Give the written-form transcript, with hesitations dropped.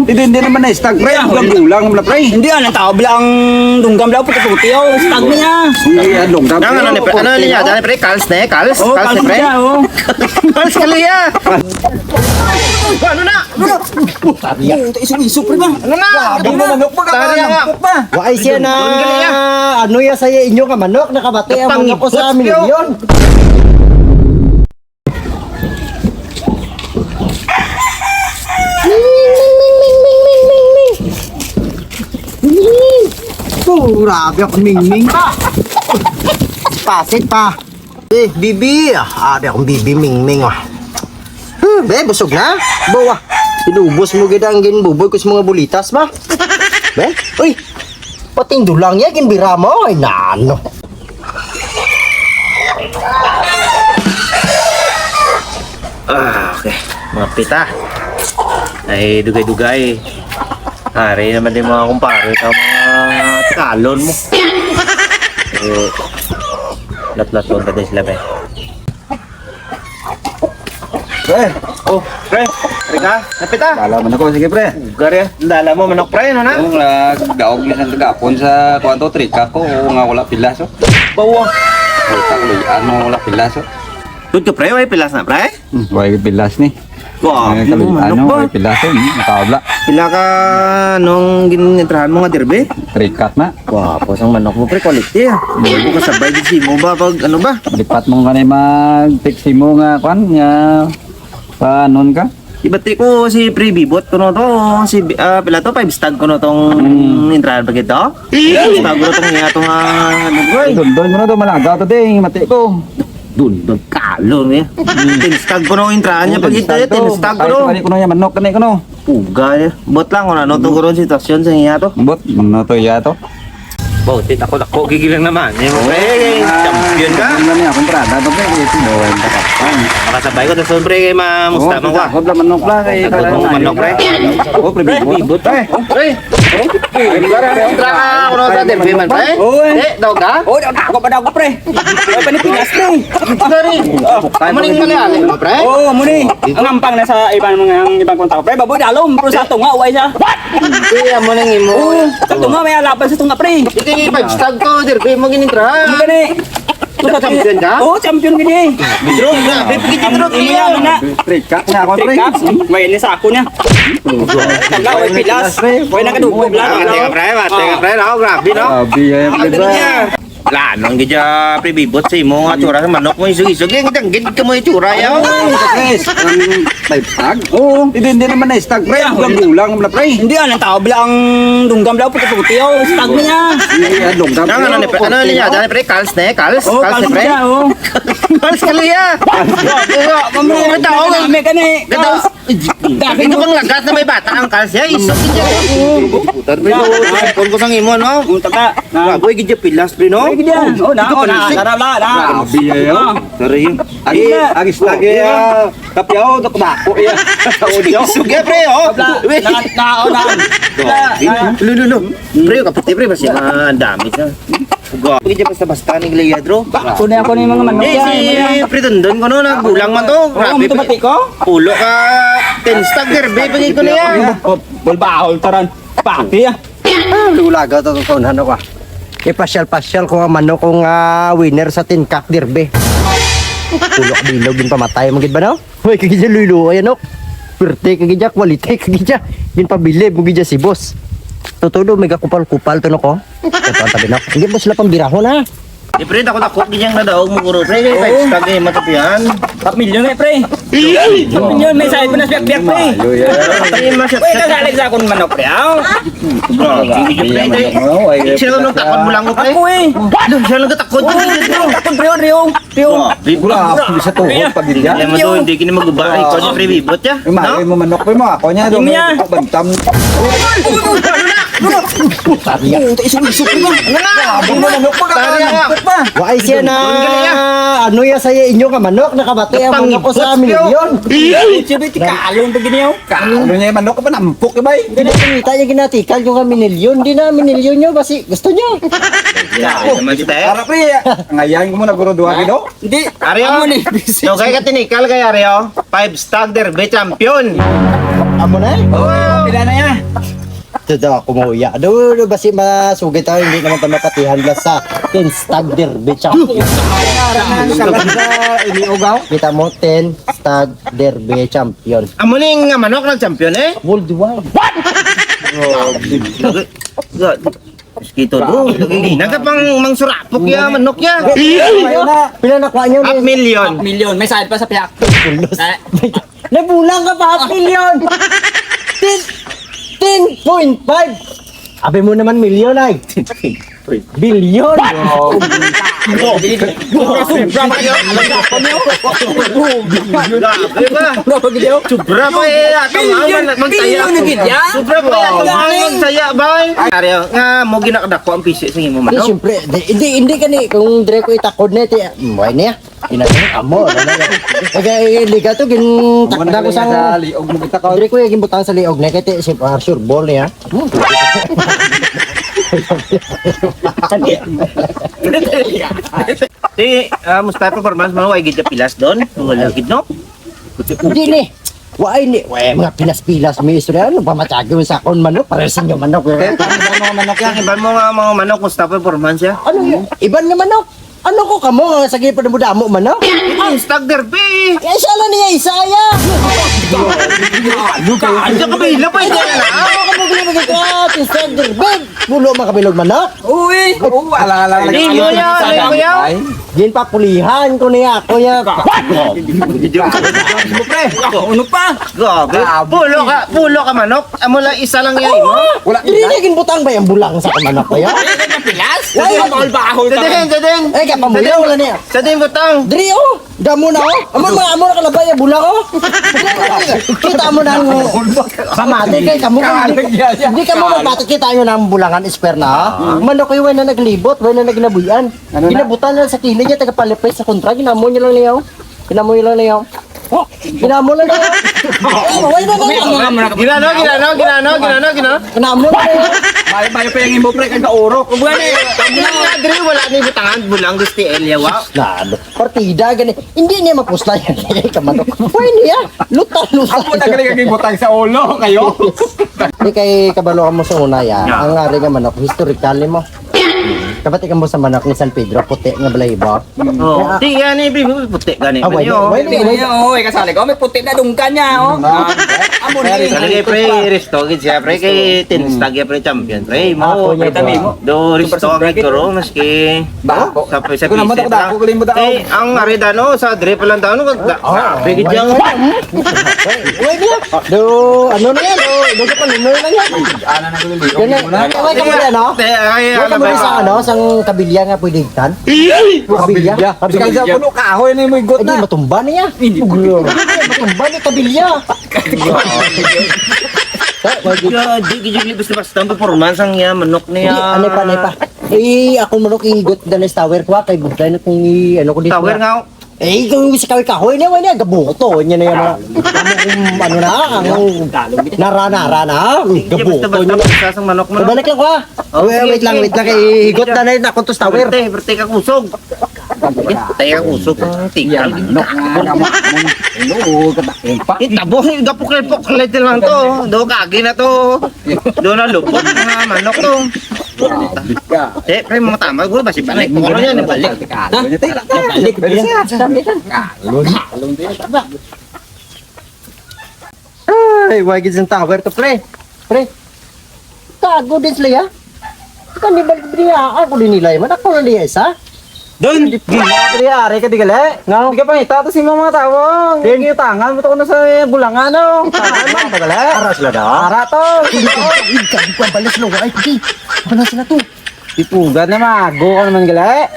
Hindi naman na stag pre. Gulang mo pre. Hindi ang tao bilang dunggam daw puti-puti oh. Stag niya. Iya dunggam. Ano niya? Dali pre, kals na kals. Oh, Kals pre. oh. Kals kali ya. Ano na? Isu-isu pre ba? Ano na? Manok pa ka. Wa ay siya na ano ya saya inyo ka manok nakabati ang manok ko sa milyon. Grabe ako mingming. Pasit pa. Bibi. Ada akong bibi mingming ah. Be, busog na. Bawa. Inubos mo gid ang ginbuboy ko sa mga bulitas ba? Be, uy. Pating dulang ya ginbira mo ay nano. Okay. Mga pita. Ay, dugay-dugay. Hari naman din mga kumpare sa mga kalon mo. Lat-laton pa din sila, be. Pre, Oh, pre. Pre ka? Napita? dala man ako sige pre. Ugar ya. Dala mo manok pre, ano na? Ang gaog ni sa gapon sa kwanto trika ko nga wala pilas oh. Bawa. Ano wala pilas oh. Tuto pre, way pilas na pre? Wala pilas ni. Wow, Ano wala pilas oh. Nakabla. Pila ka nung ginintrahan mo nga dirbe? Trikat na. Wow, ang manok mo pre, quality ah. Hindi ko kasabay din si mo ba pag ano ba? Lipat mo nga mag-fixi mo nga kwan nga panon ka. Ibati ko si Pre Bibot kuno to, si pila to 5 stag kuno tong intrahan pag ito. Stag kuno tong nga tong ano boy. Doon mo na to malaga to ding mati ko. Dun kalo niya. 10 stag kuno intrahan niya pag ito 10 stag kuno. Kani kuno ya manok kani kuno. Uga niya. Bot lang kuno ano to kuno sitwasyon sa iya to. Bot ano to ya to. Bautit ako dako gigilang naman. Pre, champion ka. Ano niya kontrata to pre ito doon takpan. Makasabay ko sa pre kay mamusta mo ka. Ako la manok la kay Takot mo manok pre. Oh pre bibot pre. Pre. Kontra ka kuno sa derby man pre. Daw ka? Oh, ako pa daw ko pre. Ay panipinas pre. Sorry. Maning kali mo pre. Oh, muni. Ang ampang na sa ibang kontak pre. Baboy dalom pero sa tunga uway siya. Iya mo nang imo. Oh, sa tunga may alapan sa tunga pre. Iti 5 stag to derby mo ginintra. Ano gani? Champion ka? Oh, champion gani. Bidro na. Bipigit bidro Imo niya. na. Trikat na ako pre. May ini sa ako niya. Tangga way pilas. Way na kadugog lang. Mate ka pre. Ako grabe no. Abi ay pre. Lanong gidya pre bibot sa imo nga tsura sa manok mo isog-isog yung gid ka mo itsura yaw. Guys, ang type stag. Oo, hindi naman na stag pre. Gulang mo na pre. Hindi ang tao bilang dunggam daw puti-puti oh. Stag niya. Iya dunggam. Ano niya? Dali pre kals na kals. Oh, Kals na pre. siya oh. Kals kali ya. Mamaya tao kami kani. Ganda. Dami ko bang lagat na may bata ang kals ya. Isog gidya. Putar pre. Pon ko sang imo no. Taka. Baboy gidya pilas pre no. Ay gidya. Oh, na. Na. Abi ay. Sorry. Ang stag ya. Kapyaw to bako ya. Isog ya pre oh. Lulu. Pre kapati pre basi ang dami sa. Uga. Gidya basta-basta ni Leandro. Ako na yung mga manok Eh, si Pretendon ko no, nagbulang man to. Grabe Grabe, pati ko. pulo ka, 10 stag derby, pagin ko na yan. Oh, bulbahol taran. Pati ah. Lulaga to kaunan ako. Ipasyal-pasyal ko ang manok kong winner sa Tinkak Derby. Tulok bilog din pamatay mo gid ba no? Hoy kagidya lulu ayan no. Perte kagidya quality kagidya. Din pabilib mo gidya si boss. Tutudo may kupal-kupal to no ko. Ito ang tabi no. Hindi mo sila pambirahon ha. Eh, pre, dako-dako, ganyang nadaog mo kuro, pre, 5 stag eh, matapian. 4 milyon na pre. 4 milyon may sahib na biyak-biyak pre. Patayin masyat. Uy, nagalig sa akong manok pre. Siya lang takot mo lang ko, pre. Ako eh. Siya lang katakot. Takot pre, Rio. Bisa tuhod pag Hindi gidya. mo to, hindi kini maguba. Ikaw niya, pre, bibot ya. Imay mo manok pre mo. Ako nya do Hindi niya. bantam. Isu-isu pre ba? Abong mo manok pa ka. Wa ay siya na ano ya saya inyo ka manok nakabati ang manok ko sa milyon. Sabi ti kalong pag giniyaw. Ano niya manok pa nampok bay. Pinakita niya ginatikal yung kami milyon. Di na milyon nyo basi gusto nyo. Naman kita eh. Para pre, ngayahin ko mo na guro duha kido. Hindi. Aryo, so kaya ka tinikal kay Aryo, 5 stag derby champion. Amo na eh. Pila na yan. Ito kumuya. Do basi masugit tayo hindi naman tayo mapatihan la sa Ten Stag Derby Champion. Kita mo Ten Stag Derby Champion. Amo ning nga manok ng champion eh. Worldwide. Kito do, nagapang mangsurapok ya manok ya. Pila nakuha niyo? Half million. Million, may sahid pa sa piyak. Nabulang ka pa half million. 10.5. Abe mo naman milyon ay. Bilyon. Sobra pa eh, atong magsaya. Sobra pa eh, atong magsaya ba? Ariyo, nga mo ginakadako ang pisi sa imo Di manok. siyempre, hindi ka ni kung dire ko itakod na ti. Moy niya. Inatin amo. Kaya liga to gintakda ko sang liog mo kita ka. dire ko yung butang sa liog na kaya si sure ball niya. Di, musta performance mo ay gid pilas doon? Wala gid no? Hindi ni. Why ni? Why mga pilas-pilas mi istorya ano pa matagi mo sa kon manok para sa inyo manok. Mga manok yan, iba mo nga mga manok musta performance ya? Ano yun? Iban nga manok. Ano ko kamo sa gipa mo damo manok? Stag derby. Ya isa lang niya isa ya. Ano ka ba ila pa ito na? Ako ka mo gina ko Tinder bed. Bulo makabilog manok. Uy! Ala. Hindi mo yan, hindi mo yan. Gin pa pulihan ko niya ako ya. Ano pa? Grabe. Pulo ka manok. Amo lang isa lang yan mo. Wala Hindi na ginbutang ba yung bulang sa manok ko ya? Ay, pilas? Ay, bakal ba ako? Dadeng. Eh ka pamuyaw wala niya. Sa din butang. Diri oh, damo na oh. Amo na kalabay ya bulang oh. Kita mo nang pamati kay kamo. Hindi ka mo mapati kita nyo nang bulangan isper na. Manok ko na naglibot, na nagnabuyan. Ginabutan na sa kilid niya taga palipay sa kontra, ginamo niya lang niyaw. Ginamo lang. Ginamo na. Wala na. Ginano. Ginamo na. Bayo pa yung imbo pre, kang kaurok. Kung gani, Adri wala ni butangan bulang gusti Elia wa. Nah, partida gani. Hindi niya mapusla yan. Kamanok. Wala niya. Luta. Ako na galing kaging butang sa ulo kayo. Hindi kay kabalo mo sa una ya. Ang ari nga manok historical mo. Kapati ka mo sa manok ni San Pedro puti nga balay ba? Oh, di yan ni bibi puti gani. Away hindi niya, oy, kasali ko, may puti na dungkan niya, oh. Amo ni. Kali pre resto gid siya pre kay tinstag ya pre champion pre mo. Ako niya ba? Do resto gid ko maski. Bako. Sa Ako naman ako galing mo daw. Eh, ang aridano sa Dre pa lang daw no. Bigid yang. Uy niya. Do ano na yan? Do ka pa nuno na yan. Ana na galing liog Ganun. mo na. Kaway ka muna no? Ay, Kaway ka muna sa ano, sang kabilya nga pwede tan. Kabilya. Kasi sa puno kahoy na mo igot Hindi na. matumba niya. Matumba ni kabilya. Di gid libis basta ang performance ang ya manok Hindi, niya. ano pa. Eh, ako manok igot danes tower ko kay bugay na kung ano ko dito. Tower nga. Eh, kung si kaway kahoy niya, wala gabuto niya na yan. Ano na, ang narana na. Basta Gabuto niya. basta sa manok mo. Balik lang ko ha. Wait lang. Igot na na ako to tower. Berte ka kusog. Tay ka kusog. Tingkal. Nok nga naman. Ulo katakin pa. Tabo, gapuklet lang to. Do kagi na to. Do na lupot nga manok to. Eh, pre mo tama guro basi balik. Kung yan balik. Balik. Ay, wagid sa tower to pre. Pre. Kago din sila ya. Kan di balik dia ako din nila man ako na diya isa. Doon! Ari ka digale. Nga. Hindi ka pangita, tapos yung mga tawang. Hindi kayo tangan, buto ko na sa bulangan, no? Tangan man tagale. Ara sila da. Para to! Ikaw balis lo ay di. Ano sila to? Ipugan na mago ka naman, gala.